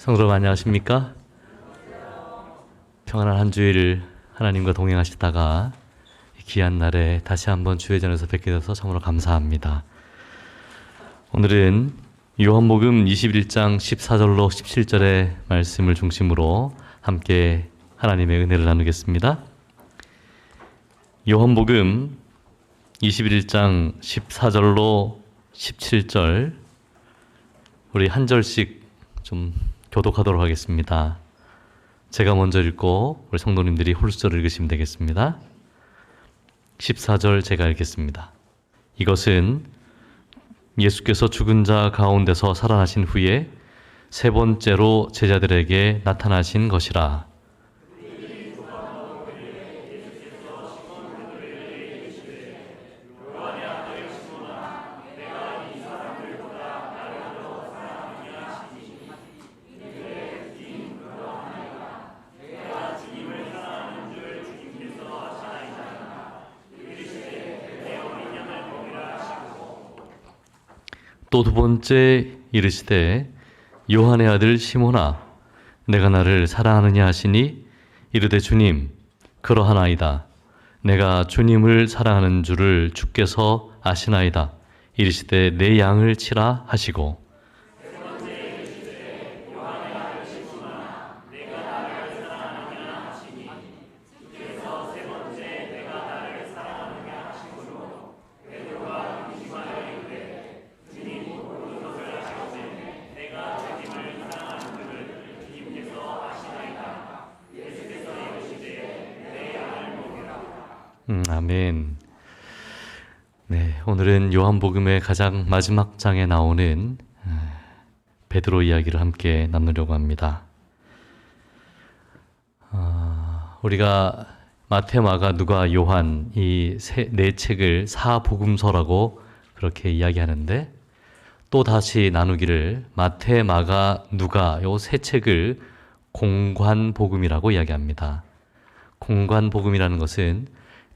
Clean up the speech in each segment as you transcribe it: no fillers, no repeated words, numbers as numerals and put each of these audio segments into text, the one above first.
성도 여러분 안녕하십니까? 평안한 한 주일 하나님과 동행하시다가 귀한 날에 다시 한번 주의 전에서 뵙게 돼서 참으로 감사합니다. 오늘은 요한복음 21장 14절로 17절의 말씀을 중심으로 함께 하나님의 은혜를 나누겠습니다. 요한복음 21장 14절로 17절 우리 한 절씩 좀 교독하도록 하겠습니다. 제가 먼저 읽고 우리 성도님들이 홀수절을 읽으시면 되겠습니다. 14절 제가 읽겠습니다. 이것은 예수께서 죽은 자 가운데서 살아나신 후에 세 번째로 제자들에게 나타나신 것이라. 또 두 번째 이르시되 요한의 아들 시몬아 내가 나를 사랑하느냐 하시니 이르되 주님 그러하나이다. 내가 주님을 사랑하는 줄을 주께서 아시나이다. 이르시되 내 양을 치라 하시고 아멘. 네, 오늘은 요한복음의 가장 마지막 장에 나오는 베드로 이야기를 함께 나누려고 합니다. 우리가 마태, 마가, 누가, 요한 이 네 책을 사복음서라고 그렇게 이야기하는데 또 다시 나누기를 마태, 마가, 누가 요 세 책을 공관복음이라고 이야기합니다. 공관복음이라는 것은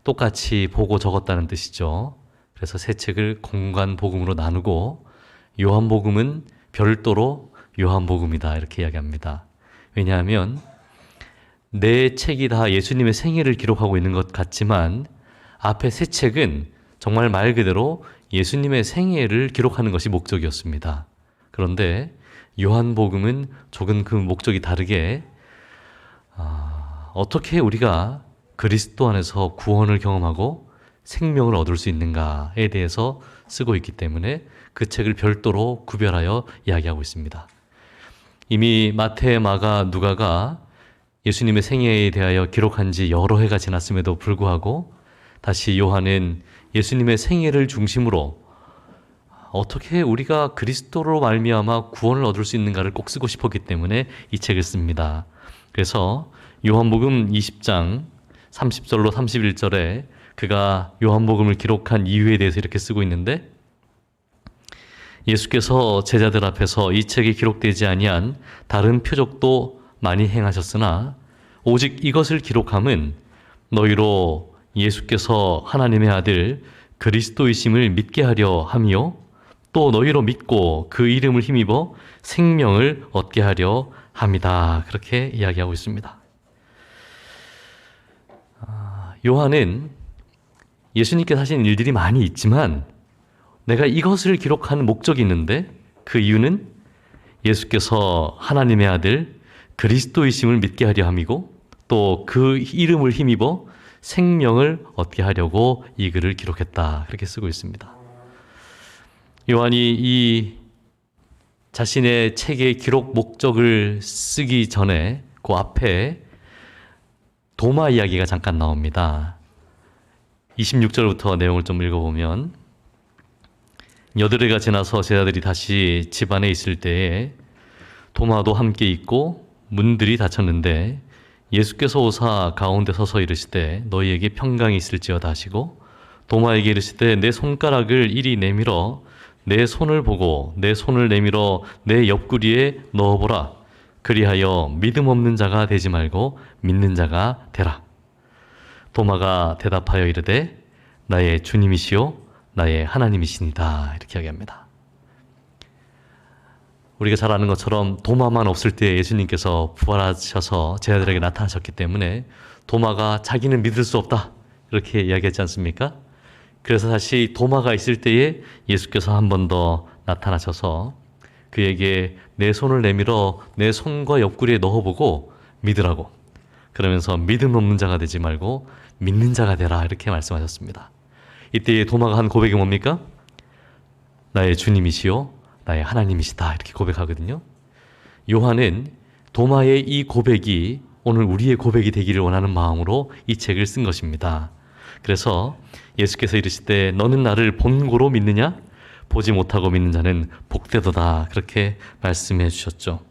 똑같이 보고 적었다는 뜻이죠. 그래서 세 책을 공관복음으로 나누고 요한복음은 별도로 요한복음이다 이렇게 이야기합니다. 왜냐하면 네 책이 다 예수님의 생애를 기록하고 있는 것 같지만 앞에 세 책은 정말 말 그대로 예수님의 생애를 기록하는 것이 목적이었습니다. 그런데 요한복음은 조금 그 목적이 다르게 어떻게 우리가 그리스도 안에서 구원을 경험하고 생명을 얻을 수 있는가에 대해서 쓰고 있기 때문에 그 책을 별도로 구별하여 이야기하고 있습니다. 이미 마태, 마가, 누가가 예수님의 생애에 대하여 기록한 지 여러 해가 지났음에도 불구하고 다시 요한은 예수님의 생애를 중심으로 어떻게 우리가 그리스도로 말미암아 구원을 얻을 수 있는가를 꼭 쓰고 싶었기 때문에 이 책을 씁니다. 그래서 요한복음 20장 30절로 31절에 그가 요한복음을 기록한 이유에 대해서 이렇게 쓰고 있는데 예수께서 제자들 앞에서 이 책에 기록되지 아니한 다른 표적도 많이 행하셨으나 오직 이것을 기록함은 너희로 예수께서 하나님의 아들 그리스도이심을 믿게 하려 함이요 또 너희로 믿고 그 이름을 힘입어 생명을 얻게 하려 함이다. 그렇게 이야기하고 있습니다. 요한은 예수님께서 하신 일들이 많이 있지만 내가 이것을 기록하는 목적이 있는데 그 이유는 예수께서 하나님의 아들 그리스도이심을 믿게 하려 함이고 또 그 이름을 힘입어 생명을 얻게 하려고 이 글을 기록했다. 그렇게 쓰고 있습니다. 요한이 이 자신의 책의 기록 목적을 쓰기 전에 그 앞에 도마 이야기가 잠깐 나옵니다. 26절부터 내용을 좀 읽어보면 여드레가 지나서 제자들이 다시 집 안에 있을 때에 도마도 함께 있고 문들이 닫혔는데 예수께서 오사 가운데 서서 이르시되 너희에게 평강이 있을지어다 하시고 도마에게 이르시되 내 손가락을 이리 내밀어 내 손을 보고 내 손을 내밀어 내 옆구리에 넣어보라. 그리하여 믿음 없는 자가 되지 말고 믿는 자가 되라. 도마가 대답하여 이르되 나의 주님이시요 나의 하나님이시니다. 이렇게 이야기합니다. 우리가 잘 아는 것처럼 도마만 없을 때 예수님께서 부활하셔서 제자들에게 나타나셨기 때문에 도마가 자기는 믿을 수 없다 이렇게 이야기하지 않습니까? 그래서 다시 도마가 있을 때에 예수께서 한 번 더 나타나셔서 그에게 내 손을 내밀어 내 손과 옆구리에 넣어보고 믿으라고, 그러면서 믿음 없는 자가 되지 말고 믿는 자가 되라 이렇게 말씀하셨습니다. 이때 도마가 한 고백이 뭡니까? 나의 주님이시요 나의 하나님이시다 이렇게 고백하거든요. 요한은 도마의 이 고백이 오늘 우리의 고백이 되기를 원하는 마음으로 이 책을 쓴 것입니다. 그래서 예수께서 이르실 때 너는 나를 본고로 믿느냐? 보지 못하고 믿는 자는 복되도다 그렇게 말씀해 주셨죠.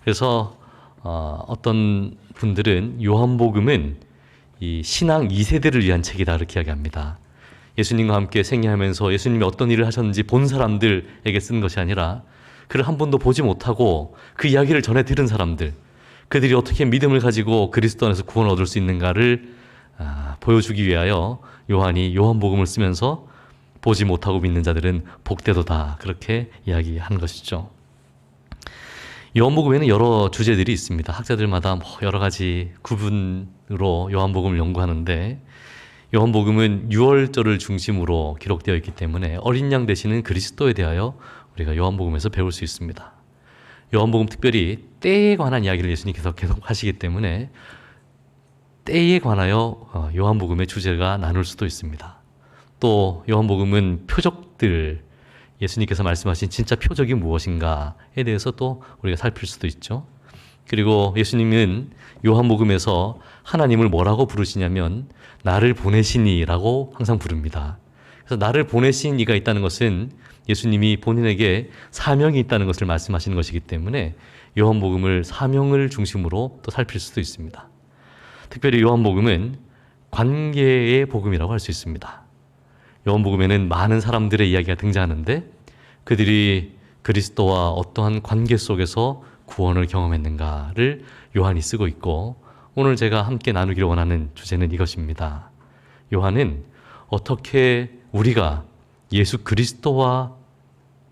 그래서 어떤 분들은 요한복음은 이 신앙 2세대를 위한 책이다 이렇게 이야기합니다. 예수님과 함께 생애하면서 예수님이 어떤 일을 하셨는지 본 사람들에게 쓴 것이 아니라 그를 한 번도 보지 못하고 그 이야기를 전해 들은 사람들, 그들이 어떻게 믿음을 가지고 그리스도 안에서 구원을 얻을 수 있는가를 보여주기 위하여 요한이 요한복음을 쓰면서 보지 못하고 믿는 자들은 복되도다 그렇게 이야기한 것이죠. 요한복음에는 여러 주제들이 있습니다. 학자들마다 여러 가지 구분으로 요한복음을 연구하는데 요한복음은 유월절을 중심으로 기록되어 있기 때문에 어린 양 되시는 그리스도에 대하여 우리가 요한복음에서 배울 수 있습니다. 요한복음 특별히 때에 관한 이야기를 예수님께서 계속 하시기 때문에 때에 관하여 요한복음의 주제가 나눌 수도 있습니다. 또 요한복음은 표적들, 예수님께서 말씀하신 진짜 표적이 무엇인가에 대해서 또 우리가 살필 수도 있죠. 그리고 예수님은 요한복음에서 하나님을 뭐라고 부르시냐면 나를 보내시니라고 항상 부릅니다. 그래서 나를 보내신 이가 있다는 것은 예수님이 본인에게 사명이 있다는 것을 말씀하시는 것이기 때문에 요한복음을 사명을 중심으로 또 살필 수도 있습니다. 특별히 요한복음은 관계의 복음이라고 할 수 있습니다. 요한복음에는 많은 사람들의 이야기가 등장하는데 그들이 그리스도와 어떠한 관계 속에서 구원을 경험했는가를 요한이 쓰고 있고, 오늘 제가 함께 나누기를 원하는 주제는 이것입니다. 요한은 어떻게 우리가 예수 그리스도와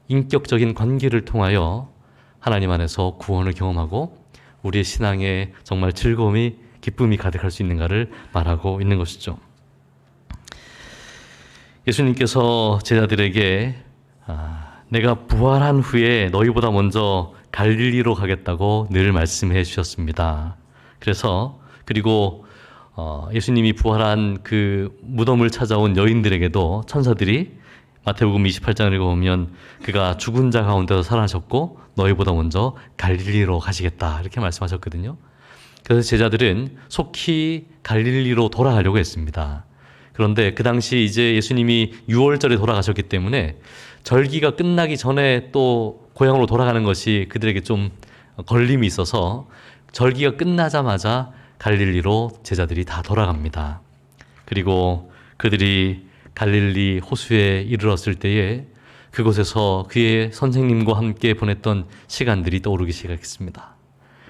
인격적인 관계를 통하여 하나님 안에서 구원을 경험하고 우리의 신앙에 정말 즐거움이 기쁨이 가득할 수 있는가를 말하고 있는 것이죠. 예수님께서 제자들에게 내가 부활한 후에 너희보다 먼저 갈릴리로 가겠다고 늘 말씀해 주셨습니다. 그리고 예수님이 부활한 그 무덤을 찾아온 여인들에게도 천사들이 마태복음 28장을 읽어보면 그가 죽은 자 가운데서 살아나셨고 너희보다 먼저 갈릴리로 가시겠다 이렇게 말씀하셨거든요. 그래서 제자들은 속히 갈릴리로 돌아가려고 했습니다. 그런데 그 당시 이제 예수님이 6월절에 돌아가셨기 때문에 절기가 끝나기 전에 또 고향으로 돌아가는 것이 그들에게 좀 걸림이 있어서 절기가 끝나자마자 갈릴리로 제자들이 다 돌아갑니다. 그리고 그들이 갈릴리 호수에 이르렀을 때에 그곳에서 그의 선생님과 함께 보냈던 시간들이 떠오르기 시작했습니다.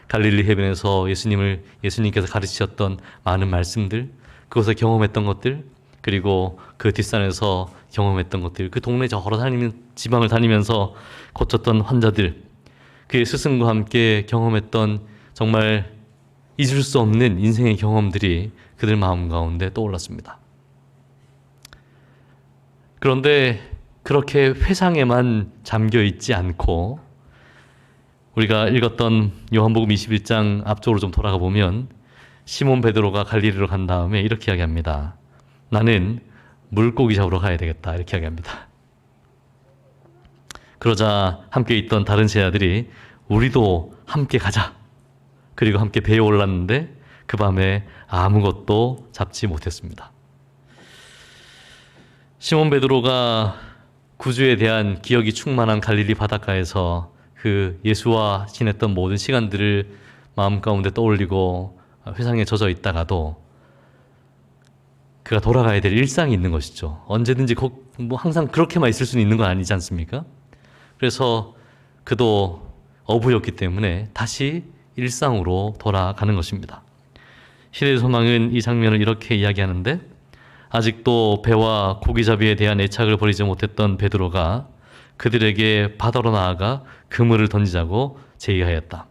갈릴리 해변에서 예수님께서 가르치셨던 많은 말씀들, 그곳에 경험했던 것들, 그리고 그 뒷산에서 경험했던 것들, 그 동네 지방을 다니면서 고쳤던 환자들, 그의 스승과 함께 경험했던 정말 잊을 수 없는 인생의 경험들이 그들 마음 가운데 떠올랐습니다. 그런데 그렇게 회상에만 잠겨 있지 않고 우리가 읽었던 요한복음 21장 앞쪽으로 좀 돌아가 보면 시몬 베드로가 갈릴리로 간 다음에 이렇게 이야기합니다. 나는 물고기 잡으러 가야 되겠다 이렇게 이야기합니다. 그러자 함께 있던 다른 제자들이 우리도 함께 가자. 그리고 함께 배에 올랐는데 그 밤에 아무것도 잡지 못했습니다. 시몬 베드로가 구주에 대한 기억이 충만한 갈릴리 바닷가에서 그 예수와 지냈던 모든 시간들을 마음 가운데 떠올리고 회상에 젖어 있다가도 그가 돌아가야 될 일상이 있는 것이죠. 언제든지 항상 그렇게만 있을 수는 있는 건 아니지 않습니까? 그래서 그도 어부였기 때문에 다시 일상으로 돌아가는 것입니다. 시대의 소망은 이 장면을 이렇게 이야기하는데 아직도 배와 고기잡이에 대한 애착을 버리지 못했던 베드로가 그들에게 바다로 나아가 그물을 던지자고 제의하였다.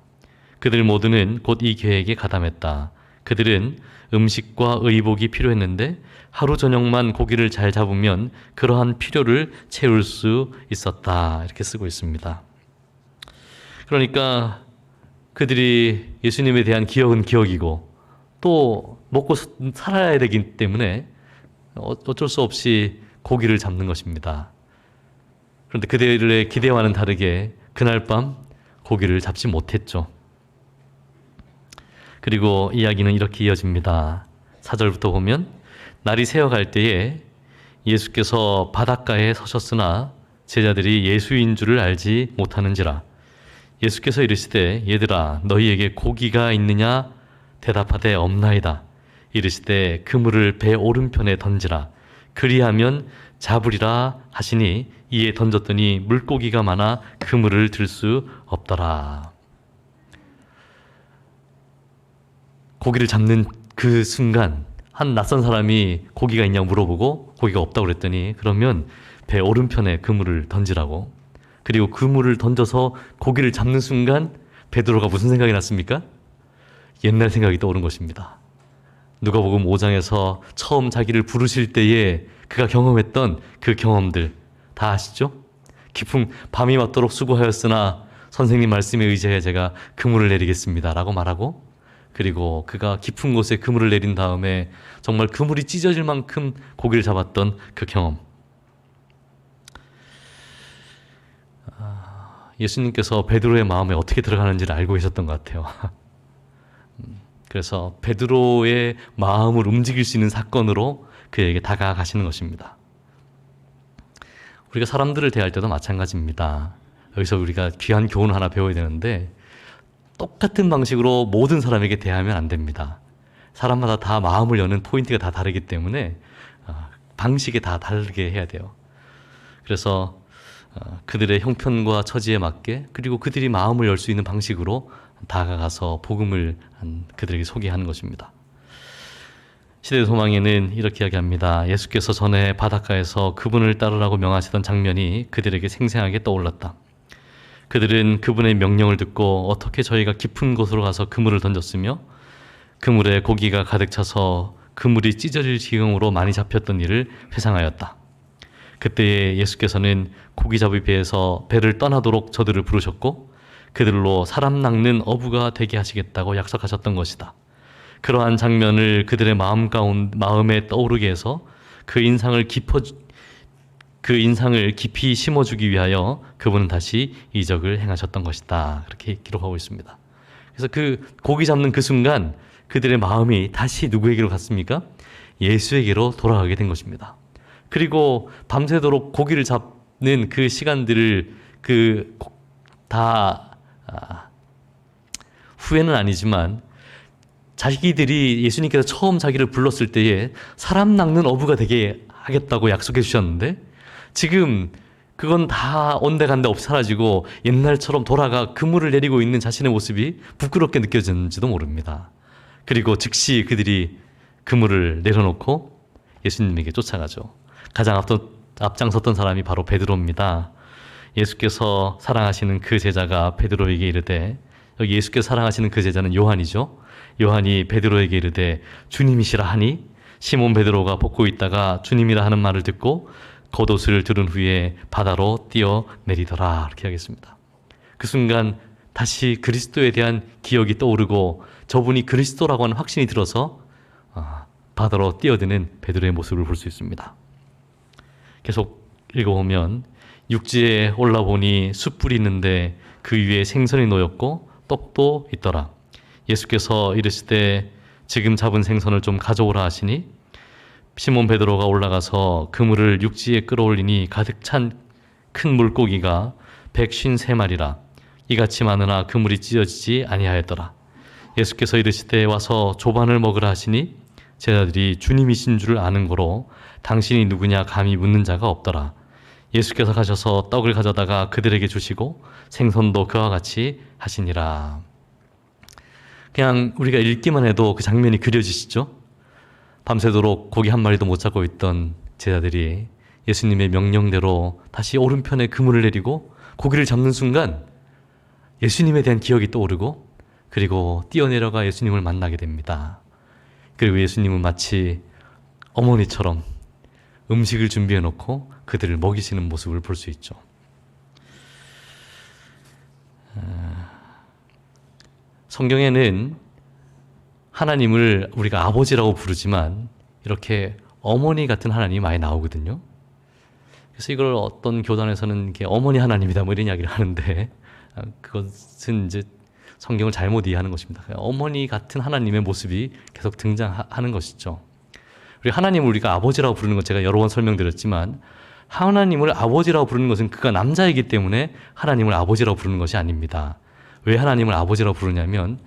그들 모두는 곧 이 계획에 가담했다. 그들은 음식과 의복이 필요했는데 하루 저녁만 고기를 잘 잡으면 그러한 필요를 채울 수 있었다. 이렇게 쓰고 있습니다. 그러니까 그들이 예수님에 대한 기억은 기억이고 또 먹고 살아야 되기 때문에 어쩔 수 없이 고기를 잡는 것입니다. 그런데 그들의 기대와는 다르게 그날 밤 고기를 잡지 못했죠. 그리고 이야기는 이렇게 이어집니다. 4절부터 보면 날이 새어갈 때에 예수께서 바닷가에 서셨으나 제자들이 예수인 줄을 알지 못하는지라. 예수께서 이르시되 얘들아 너희에게 고기가 있느냐 대답하되 없나이다. 이르시되 그물을 배 오른편에 던지라. 그리하면 잡으리라 하시니 이에 던졌더니 물고기가 많아 그물을 들 수 없더라. 고기를 잡는 그 순간 한 낯선 사람이 고기가 있냐고 물어보고 고기가 없다고 그랬더니 그러면 배 오른편에 그물을 던지라고. 그리고 그물을 던져서 고기를 잡는 순간 베드로가 무슨 생각이 났습니까? 옛날 생각이 떠오른 것입니다. 누가복음 5장에서 처음 자기를 부르실 때에 그가 경험했던 그 경험들 다 아시죠? 깊은 밤이 맞도록 수고하였으나 선생님 말씀에 의지해 제가 그물을 내리겠습니다 라고 말하고, 그리고 그가 깊은 곳에 그물을 내린 다음에 정말 그물이 찢어질 만큼 고기를 잡았던 그 경험. 예수님께서 베드로의 마음에 어떻게 들어가는지를 알고 계셨던 것 같아요. 그래서 베드로의 마음을 움직일 수 있는 사건으로 그에게 다가가시는 것입니다. 우리가 사람들을 대할 때도 마찬가지입니다. 여기서 우리가 귀한 교훈을 하나 배워야 되는데, 똑같은 방식으로 모든 사람에게 대하면 안 됩니다. 사람마다 다 마음을 여는 포인트가 다 다르기 때문에 방식이 다 다르게 해야 돼요. 그래서 그들의 형편과 처지에 맞게, 그리고 그들이 마음을 열 수 있는 방식으로 다가가서 복음을 그들에게 소개하는 것입니다. 시대의 소망에는 이렇게 이야기합니다. 예수께서 전에 바닷가에서 그분을 따르라고 명하시던 장면이 그들에게 생생하게 떠올랐다. 그들은 그분의 명령을 듣고 어떻게 저희가 깊은 곳으로 가서 그물을 던졌으며 그물에 고기가 가득 차서 그물이 찢어질 지경으로 많이 잡혔던 일을 회상하였다. 그때에 예수께서는 고기 잡을 배에서 배를 떠나도록 저들을 부르셨고 그들로 사람 낚는 어부가 되게 하시겠다고 약속하셨던 것이다. 그러한 장면을 그들의 마음에 떠오르게 해서 그 인상을 깊이 심어주기 위하여 그분은 다시 이적을 행하셨던 것이다. 그렇게 기록하고 있습니다. 그래서 그 고기 잡는 그 순간 그들의 마음이 다시 누구에게로 갔습니까? 예수에게로 돌아가게 된 것입니다. 그리고 밤새도록 고기를 잡는 그 시간들을 후회는 아니지만 자기들이 예수님께서 처음 자기를 불렀을 때에 사람 낚는 어부가 되게 하겠다고 약속해 주셨는데 지금 그건 다 온데간데 없이 사라지고 옛날처럼 돌아가 그물을 내리고 있는 자신의 모습이 부끄럽게 느껴지는지도 모릅니다. 그리고 즉시 그들이 그물을 내려놓고 예수님에게 쫓아가죠. 가장 앞장섰던 사람이 바로 베드로입니다. 예수께서 사랑하시는 그 제자가 베드로에게 이르되, 여기 예수께서 사랑하시는 그 제자는 요한이죠. 요한이 베드로에게 이르되 주님이시라 하니 시몬 베드로가 벗고 있다가 주님이라 하는 말을 듣고 겉옷을 두른 후에 바다로 뛰어내리더라. 이렇게 하겠습니다. 그 순간 다시 그리스도에 대한 기억이 떠오르고 저분이 그리스도라고 하는 확신이 들어서 바다로 뛰어드는 베드로의 모습을 볼 수 있습니다. 계속 읽어보면 육지에 올라보니 숯불이 있는데 그 위에 생선이 놓였고 떡도 있더라. 예수께서 이르시되 지금 잡은 생선을 좀 가져오라 하시니 시몬 베드로가 올라가서 그물을 육지에 끌어올리니 가득 찬 큰 물고기가 153마리라. 이같이 많으나 그물이 찢어지지 아니하였더라. 예수께서 이르시되 와서 조반을 먹으라 하시니 제자들이 주님이신 줄 아는 고로 당신이 누구냐 감히 묻는 자가 없더라. 예수께서 가셔서 떡을 가져다가 그들에게 주시고 생선도 그와 같이 하시니라. 그냥 우리가 읽기만 해도 그 장면이 그려지시죠? 밤새도록 고기 한 마리도 못 잡고 있던 제자들이 예수님의 명령대로 다시 오른편에 그물을 내리고 고기를 잡는 순간 예수님에 대한 기억이 떠오르고 그리고 뛰어내려가 예수님을 만나게 됩니다. 그리고 예수님은 마치 어머니처럼 음식을 준비해 놓고 그들을 먹이시는 모습을 볼 수 있죠. 성경에는 하나님을 우리가 아버지라고 부르지만 이렇게 어머니 같은 하나님이 많이 나오거든요. 그래서 이걸 어떤 교단에서는 이렇게 어머니 하나님이다 뭐 이런 이야기를 하는데 그것은 이제 성경을 잘못 이해하는 것입니다. 어머니 같은 하나님의 모습이 계속 등장하는 것이죠. 우리 하나님을 우리가 아버지라고 부르는 건 제가 여러 번 설명드렸지만 하나님을 아버지라고 부르는 것은 그가 남자이기 때문에 하나님을 아버지라고 부르는 것이 아닙니다. 왜 하나님을 아버지라고 부르냐면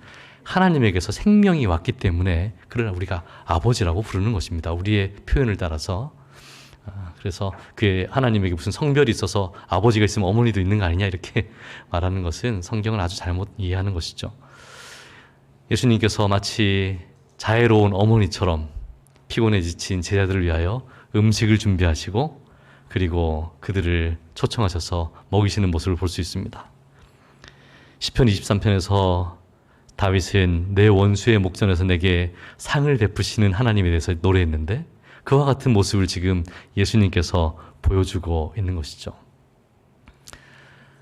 하나님에게서 생명이 왔기 때문에 그를 우리가 아버지라고 부르는 것입니다. 우리의 표현을 따라서. 그래서 그 하나님에게 무슨 성별이 있어서 아버지가 있으면 어머니도 있는 거 아니냐 이렇게 말하는 것은 성경을 아주 잘못 이해하는 것이죠. 예수님께서 마치 자애로운 어머니처럼 피곤해 지친 제자들을 위하여 음식을 준비하시고 그리고 그들을 초청하셔서 먹이시는 모습을 볼 수 있습니다. 시편 23편에서 다윗은 내 원수의 목전에서 내게 상을 베푸시는 하나님에 대해서 노래했는데 그와 같은 모습을 지금 예수님께서 보여주고 있는 것이죠.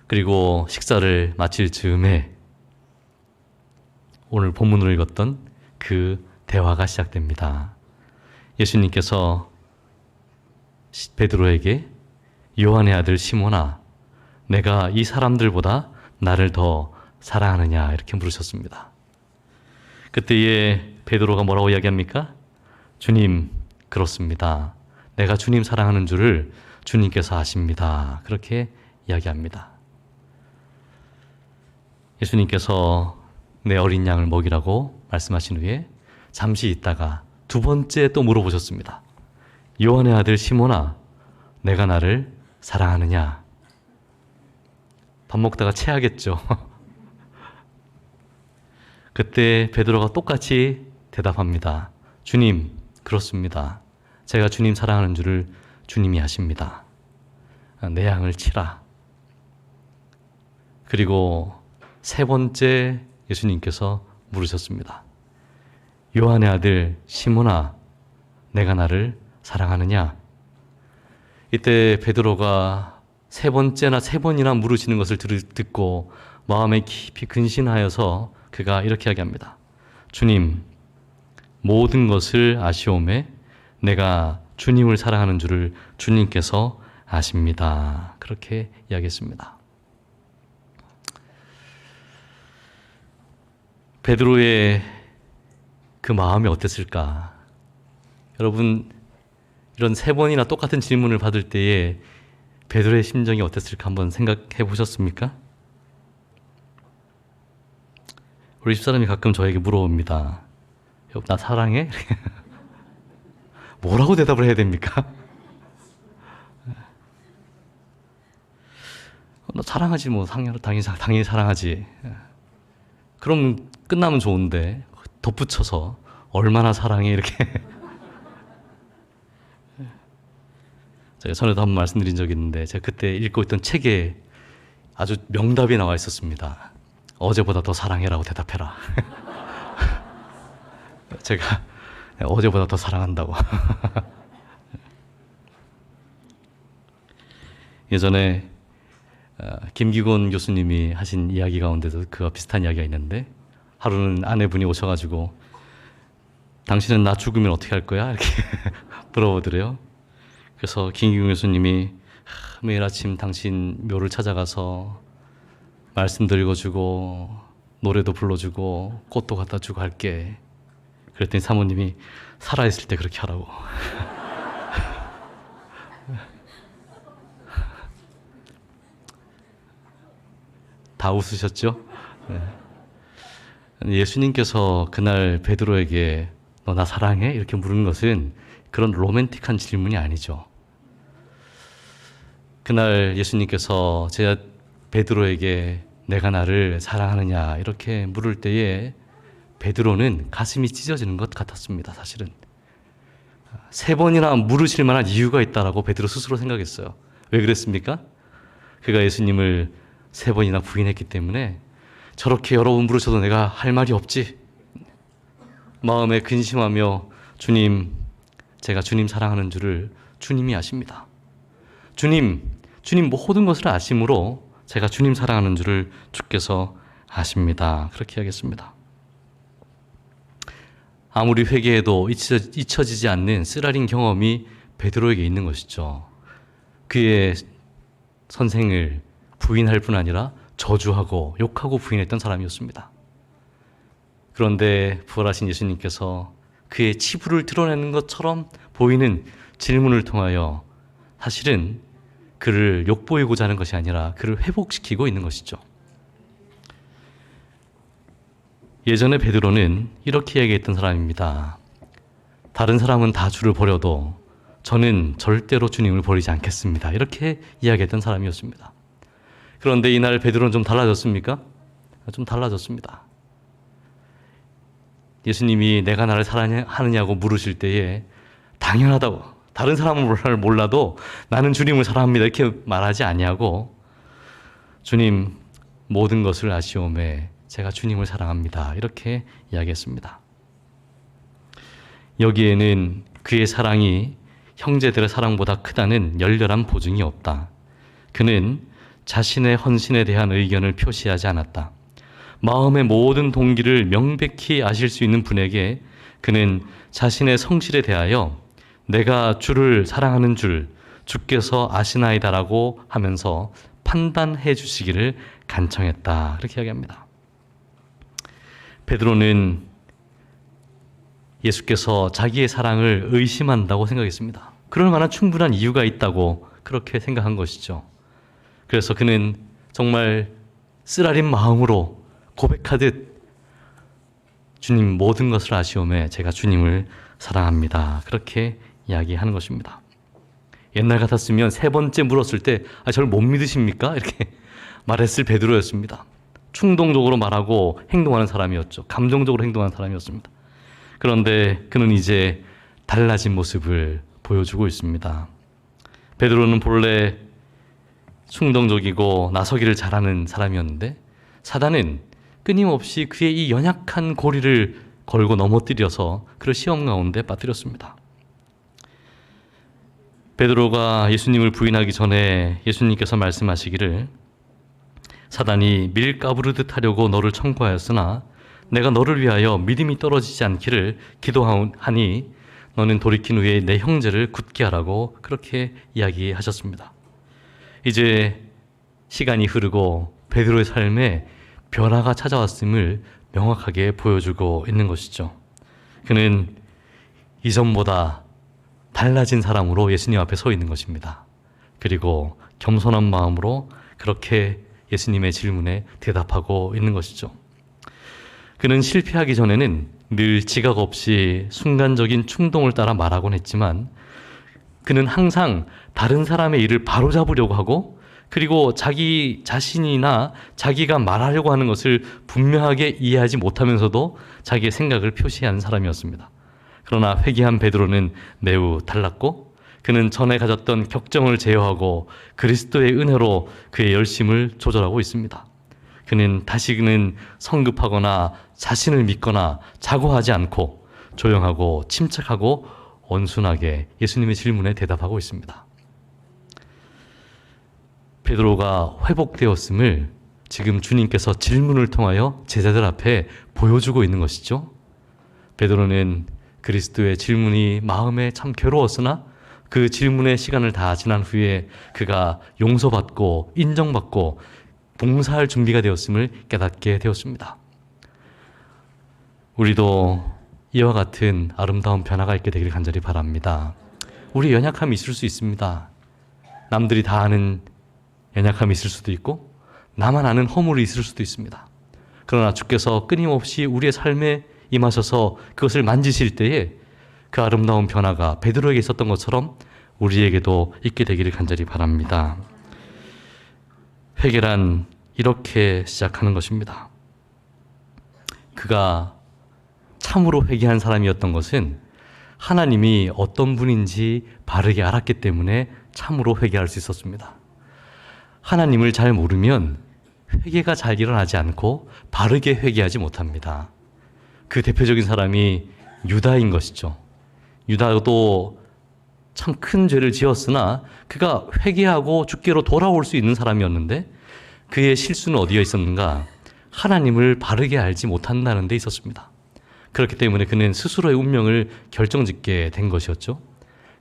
그리고 식사를 마칠 즈음에 오늘 본문으로 읽었던 그 대화가 시작됩니다. 예수님께서 베드로에게 요한의 아들 시몬아, 내가 이 사람들보다 나를 더 사랑하느냐 이렇게 물으셨습니다. 그때에 베드로가 뭐라고 이야기합니까? 주님, 그렇습니다. 내가 주님 사랑하는 줄을 주님께서 아십니다. 그렇게 이야기합니다. 예수님께서 내 어린 양을 먹이라고 말씀하신 후에 잠시 있다가 두 번째 또 물어보셨습니다. 요한의 아들 시몬아, 내가 나를 사랑하느냐? 밥 먹다가 체하겠죠. 그때 베드로가 똑같이 대답합니다. 주님, 그렇습니다. 제가 주님 사랑하는 줄을 주님이 아십니다. 내 양을 치라. 그리고 세 번째 예수님께서 물으셨습니다. 요한의 아들 시몬아, 내가 나를 사랑하느냐? 이때 베드로가 세 번째나 세 번이나 물으시는 것을 듣고 마음에 깊이 근신하여서 그가 이렇게 이야기합니다. 주님, 모든 것을 아시오매 내가 주님을 사랑하는 줄을 주님께서 아십니다. 그렇게 이야기했습니다. 베드로의 그 마음이 어땠을까? 여러분, 이런 세 번이나 똑같은 질문을 받을 때에 베드로의 심정이 어땠을까 한번 생각해 보셨습니까? 우리 집사람이 가끔 저에게 물어봅니다. 나 사랑해? 뭐라고 대답을 해야 됩니까? 나 사랑하지 뭐 당연히 사랑하지. 그럼 끝나면 좋은데 덧붙여서 얼마나 사랑해 이렇게. 제가 전에도 한번 말씀드린 적이 있는데 제가 그때 읽고 있던 책에 아주 명답이 나와 있었습니다. 어제보다 더 사랑해라고 대답해라. 제가 어제보다 더 사랑한다고. 예전에 김기곤 교수님이 하신 이야기 가운데도 그와 비슷한 이야기가 있는데 하루는 아내분이 오셔가지고 당신은 나 죽으면 어떻게 할 거야? 이렇게 물어보더래요. 그래서 김기곤 교수님이 매일 아침 당신 묘를 찾아가서 말씀도 읽어주고 노래도 불러주고 꽃도 갖다 주고 할게. 그랬더니 사모님이 살아있을 때 그렇게 하라고. 다 웃으셨죠? 네. 예수님께서 그날 베드로에게 너 나 사랑해? 이렇게 물은 것은 그런 로맨틱한 질문이 아니죠. 그날 예수님께서 베드로에게 내가 나를 사랑하느냐 이렇게 물을 때에 베드로는 가슴이 찢어지는 것 같았습니다. 사실은 3번이나 물으실 만한 이유가 있다라고 베드로 스스로 생각했어요. 왜 그랬습니까? 그가 예수님을 3번이나 부인했기 때문에 저렇게 여러 번 물으셔도 내가 할 말이 없지. 마음에 근심하며 주님, 제가 주님 사랑하는 줄을 주님이 아십니다. 주님 모든 것을 아심으로 제가 주님 사랑하는 줄을 주께서 아십니다. 그렇게 하겠습니다. 아무리 회개해도 잊혀지지 않는 쓰라린 경험이 베드로에게 있는 것이죠. 그의 선생을 부인할 뿐 아니라 저주하고 욕하고 부인했던 사람이었습니다. 그런데 부활하신 예수님께서 그의 치부를 드러내는 것처럼 보이는 질문을 통하여 사실은 그를 욕보이고자 하는 것이 아니라 그를 회복시키고 있는 것이죠. 예전에 베드로는 이렇게 얘기했던 사람입니다. 다른 사람은 다 주를 버려도 저는 절대로 주님을 버리지 않겠습니다. 이렇게 이야기했던 사람이었습니다. 그런데 이날 베드로는 좀 달라졌습니까? 좀 달라졌습니다. 예수님이 내가 나를 사랑하느냐고 물으실 때에 당연하다고, 다른 사람은 몰라도 나는 주님을 사랑합니다 이렇게 말하지 아니하고 주님 모든 것을 아시오매 제가 주님을 사랑합니다 이렇게 이야기했습니다. 여기에는 그의 사랑이 형제들의 사랑보다 크다는 열렬한 보증이 없다. 그는 자신의 헌신에 대한 의견을 표시하지 않았다. 마음의 모든 동기를 명백히 아실 수 있는 분에게 그는 자신의 성실에 대하여 내가 주를 사랑하는 줄 주께서 아시나이다라고 하면서 판단해 주시기를 간청했다. 그렇게 이야기합니다. 베드로는 예수께서 자기의 사랑을 의심한다고 생각했습니다. 그럴 만한 충분한 이유가 있다고 그렇게 생각한 것이죠. 그래서 그는 정말 쓰라린 마음으로 고백하듯 주님 모든 것을 아시오매 제가 주님을 사랑합니다. 그렇게 이야기하는 것입니다. 옛날 같았으면 3번째 물었을 때 저를 못 믿으십니까? 이렇게 말했을 베드로였습니다. 충동적으로 말하고 행동하는 사람이었죠. 감정적으로 행동하는 사람이었습니다. 그런데 그는 이제 달라진 모습을 보여주고 있습니다. 베드로는 본래 충동적이고 나서기를 잘하는 사람이었는데 사단은 끊임없이 그의 이 연약한 고리를 걸고 넘어뜨려서 그를 시험 가운데 빠뜨렸습니다. 베드로가 예수님을 부인하기 전에 예수님께서 말씀하시기를 사단이 밀 까부르듯 하려고 너를 청구하였으나 내가 너를 위하여 믿음이 떨어지지 않기를 기도하니 너는 돌이킨 후에 내 형제를 굳게 하라고 그렇게 이야기하셨습니다. 이제 시간이 흐르고 베드로의 삶에 변화가 찾아왔음을 명확하게 보여주고 있는 것이죠. 그는 이전보다 달라진 사람으로 예수님 앞에 서 있는 것입니다. 그리고 겸손한 마음으로 그렇게 예수님의 질문에 대답하고 있는 것이죠. 그는 실패하기 전에는 늘 지각 없이 순간적인 충동을 따라 말하곤 했지만 그는 항상 다른 사람의 일을 바로잡으려고 하고 그리고 자기 자신이나 자기가 말하려고 하는 것을 분명하게 이해하지 못하면서도 자기의 생각을 표시하는 사람이었습니다. 그러나 회개한 베드로는 매우 달랐고 그는 전에 가졌던 격정을 제어하고 그리스도의 은혜로 그의 열심을 조절하고 있습니다. 그는 다시는 성급하거나 자신을 믿거나 자고하지 않고 조용하고 침착하고 온순하게 예수님의 질문에 대답하고 있습니다. 베드로가 회복되었음을 지금 주님께서 질문을 통하여 제자들 앞에 보여주고 있는 것이죠. 베드로는 그리스도의 질문이 마음에 참 괴로웠으나 그 질문의 시간을 다 지난 후에 그가 용서받고 인정받고 봉사할 준비가 되었음을 깨닫게 되었습니다. 우리도 이와 같은 아름다운 변화가 있게 되기를 간절히 바랍니다. 우리 연약함이 있을 수 있습니다. 남들이 다 아는 연약함이 있을 수도 있고 나만 아는 허물이 있을 수도 있습니다. 그러나 주께서 끊임없이 우리의 삶에 임하셔서 그것을 만지실 때에 그 아름다운 변화가 베드로에게 있었던 것처럼 우리에게도 있게 되기를 간절히 바랍니다. 회개란 이렇게 시작하는 것입니다. 그가 참으로 회개한 사람이었던 것은 하나님이 어떤 분인지 바르게 알았기 때문에 참으로 회개할 수 있었습니다. 하나님을 잘 모르면 회개가 잘 일어나지 않고 바르게 회개하지 못합니다. 그 대표적인 사람이 유다인 것이죠. 유다도 참 큰 죄를 지었으나 그가 회개하고 주께로 돌아올 수 있는 사람이었는데 그의 실수는 어디에 있었는가? 하나님을 바르게 알지 못한다는 데 있었습니다. 그렇기 때문에 그는 스스로의 운명을 결정짓게 된 것이었죠.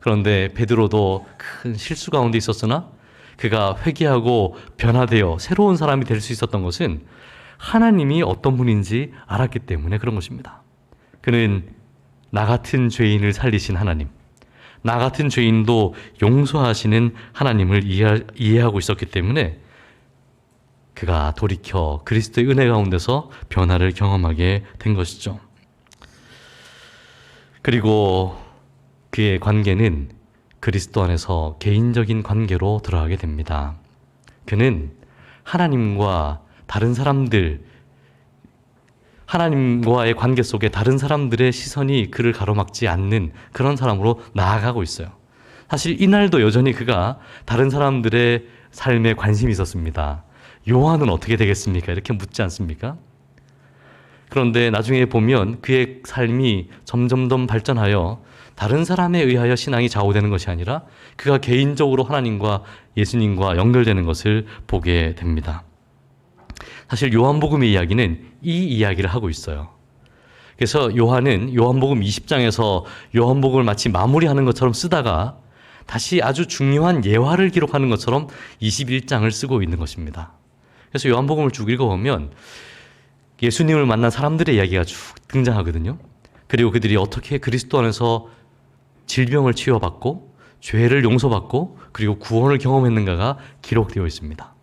그런데 베드로도 큰 실수 가운데 있었으나 그가 회개하고 변화되어 새로운 사람이 될 수 있었던 것은 하나님이 어떤 분인지 알았기 때문에 그런 것입니다. 그는 나 같은 죄인을 살리신 하나님, 나 같은 죄인도 용서하시는 하나님을 이해하고 있었기 때문에 그가 돌이켜 그리스도의 은혜 가운데서 변화를 경험하게 된 것이죠. 그리고 그의 관계는 그리스도 안에서 개인적인 관계로 들어가게 됩니다. 그는 하나님과 다른 사람들, 하나님과의 관계 속에 다른 사람들의 시선이 그를 가로막지 않는 그런 사람으로 나아가고 있어요. 사실 이날도 여전히 그가 다른 사람들의 삶에 관심이 있었습니다. 요한은 어떻게 되겠습니까? 이렇게 묻지 않습니까? 그런데 나중에 보면 그의 삶이 점점 더 발전하여 다른 사람에 의하여 신앙이 좌우되는 것이 아니라 그가 개인적으로 하나님과 예수님과 연결되는 것을 보게 됩니다. 사실 요한복음의 이야기는 이 이야기를 하고 있어요. 그래서 요한은 요한복음 20장에서 요한복음을 마치 마무리하는 것처럼 쓰다가 다시 아주 중요한 예화를 기록하는 것처럼 21장을 쓰고 있는 것입니다. 그래서 요한복음을 쭉 읽어보면 예수님을 만난 사람들의 이야기가 쭉 등장하거든요. 그리고 그들이 어떻게 그리스도 안에서 질병을 치유받고 죄를 용서받고 그리고 구원을 경험했는가가 기록되어 있습니다.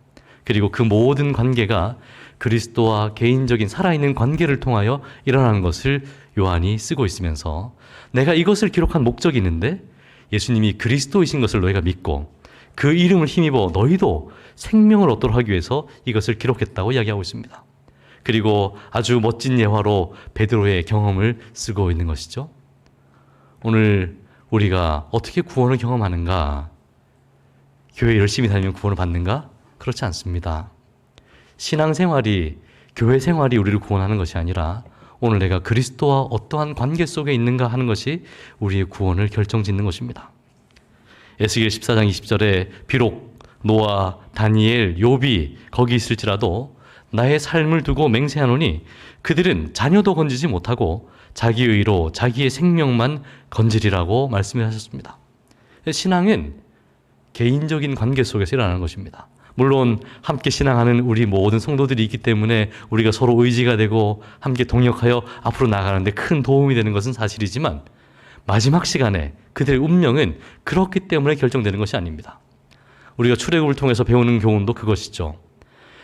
그리고 그 모든 관계가 그리스도와 개인적인 살아있는 관계를 통하여 일어나는 것을 요한이 쓰고 있으면서 내가 이것을 기록한 목적이 있는데 예수님이 그리스도이신 것을 너희가 믿고 그 이름을 힘입어 너희도 생명을 얻도록 하기 위해서 이것을 기록했다고 이야기하고 있습니다. 그리고 아주 멋진 예화로 베드로의 경험을 쓰고 있는 것이죠. 오늘 우리가 어떻게 구원을 경험하는가? 교회 열심히 다니면 구원을 받는가? 그렇지 않습니다. 신앙생활이, 교회 생활이 우리를 구원하는 것이 아니라 오늘 내가 그리스도와 어떠한 관계 속에 있는가 하는 것이 우리의 구원을 결정짓는 것입니다. 에스겔 14장 20절에 비록 노아, 다니엘, 욥이 거기 있을지라도 나의 삶을 두고 맹세하노니 그들은 자녀도 건지지 못하고 자기 의로 자기의 생명만 건지리라고 말씀하셨습니다. 신앙은 개인적인 관계 속에서 일어나는 것입니다. 물론 함께 신앙하는 우리 모든 성도들이 있기 때문에 우리가 서로 의지가 되고 함께 동역하여 앞으로 나가는데 큰 도움이 되는 것은 사실이지만 마지막 시간에 그들의 운명은 그렇기 때문에 결정되는 것이 아닙니다. 우리가 출애굽을 통해서 배우는 교훈도 그것이죠.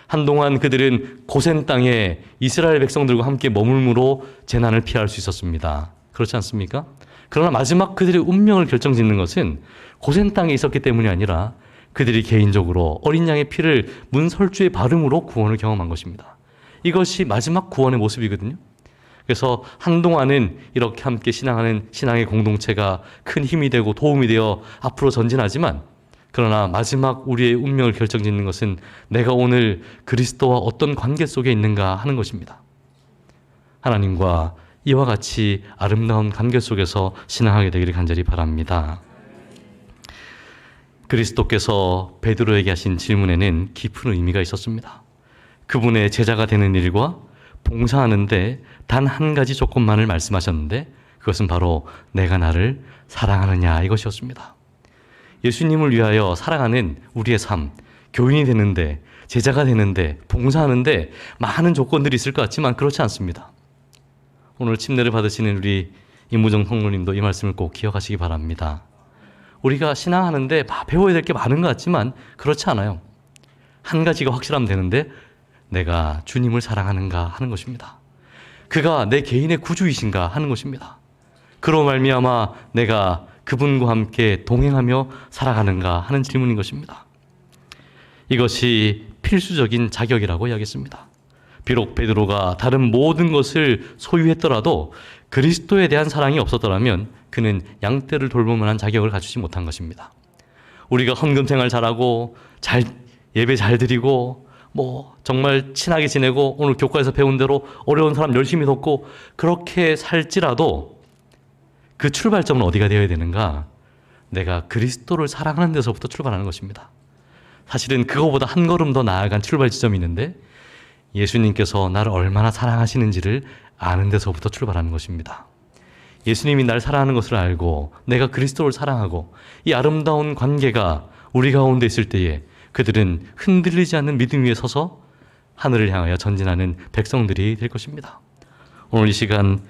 한동안 그들은 고센 땅에 이스라엘 백성들과 함께 머물므로 재난을 피할 수 있었습니다. 그렇지 않습니까? 그러나 마지막 그들의 운명을 결정짓는 것은 고센 땅에 있었기 때문이 아니라 그들이 개인적으로 어린 양의 피를 문설주에 바름으로 구원을 경험한 것입니다. 이것이 마지막 구원의 모습이거든요. 그래서 한동안은 이렇게 함께 신앙하는 신앙의 공동체가 큰 힘이 되고 도움이 되어 앞으로 전진하지만 그러나 마지막 우리의 운명을 결정짓는 것은 내가 오늘 그리스도와 어떤 관계 속에 있는가 하는 것입니다. 하나님과 이와 같이 아름다운 관계 속에서 신앙하게 되기를 간절히 바랍니다. 그리스도께서 베드로에게 하신 질문에는 깊은 의미가 있었습니다. 그분의 제자가 되는 일과 봉사하는데 단 한 가지 조건만을 말씀하셨는데 그것은 바로 내가 나를 사랑하느냐 이것이었습니다. 예수님을 위하여 살아가는 우리의 삶, 교인이 되는데, 제자가 되는데, 봉사하는데 많은 조건들이 있을 것 같지만 그렇지 않습니다. 오늘 침례를 받으시는 우리 임무정 성모님도 이 말씀을 꼭 기억하시기 바랍니다. 우리가 신앙하는데 배워야 될 게 많은 것 같지만 그렇지 않아요. 한 가지가 확실하면 되는데 내가 주님을 사랑하는가 하는 것입니다. 그가 내 개인의 구주이신가 하는 것입니다. 그로 말미암아 내가 그분과 함께 동행하며 살아가는가 하는 질문인 것입니다. 이것이 필수적인 자격이라고 이야기했습니다. 비록 베드로가 다른 모든 것을 소유했더라도 그리스도에 대한 사랑이 없었더라면 그는 양떼를 돌볼 만한 자격을 갖추지 못한 것입니다. 우리가 헌금 생활 잘하고 예배 잘 드리고 정말 친하게 지내고 오늘 교과에서 배운 대로 어려운 사람 열심히 돕고 그렇게 살지라도 그 출발점은 어디가 되어야 되는가? 내가 그리스도를 사랑하는 데서부터 출발하는 것입니다. 사실은 그거보다 한 걸음 더 나아간 출발 지점이 있는데 예수님께서 나를 얼마나 사랑하시는지를 아는 데서부터 출발하는 것입니다. 예수님이 날 사랑하는 것을 알고 내가 그리스도를 사랑하고 이 아름다운 관계가 우리 가운데 있을 때에 그들은 흔들리지 않는 믿음 위에 서서 하늘을 향하여 전진하는 백성들이 될 것입니다. 오늘 이 시간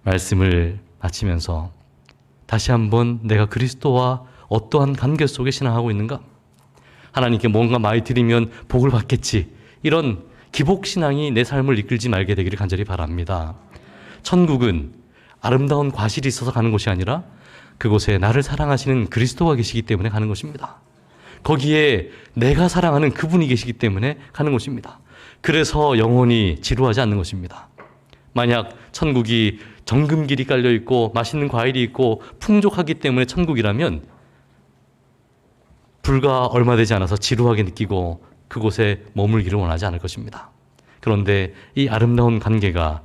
말씀을 마치면서 다시 한번 내가 그리스도와 어떠한 관계 속에 신앙하고 있는가? 하나님께 뭔가 많이 드리면 복을 받겠지. 이런 기복신앙이 내 삶을 이끌지 말게 되기를 간절히 바랍니다. 천국은 아름다운 과실이 있어서 가는 곳이 아니라 그곳에 나를 사랑하시는 그리스도가 계시기 때문에 가는 것입니다. 거기에 내가 사랑하는 그분이 계시기 때문에 가는 것입니다. 그래서 영원히 지루하지 않는 것입니다. 만약 천국이 정금길이 깔려있고 맛있는 과일이 있고 풍족하기 때문에 천국이라면 불과 얼마 되지 않아서 지루하게 느끼고 그곳에 머물기를 원하지 않을 것입니다. 그런데 이 아름다운 관계가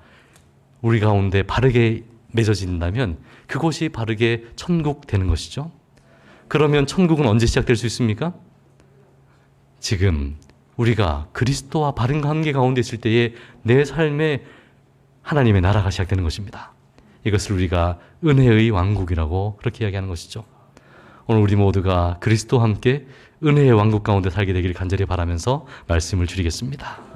우리 가운데 바르게 맺어진다면 그곳이 바르게 천국 되는 것이죠. 그러면 천국은 언제 시작될 수 있습니까? 지금 우리가 그리스도와 바른 관계 가운데 있을 때에 내 삶에 하나님의 나라가 시작되는 것입니다. 이것을 우리가 은혜의 왕국이라고 그렇게 이야기하는 것이죠. 오늘 우리 모두가 그리스도와 함께 은혜의 왕국 가운데 살게 되기를 간절히 바라면서 말씀을 줄이겠습니다.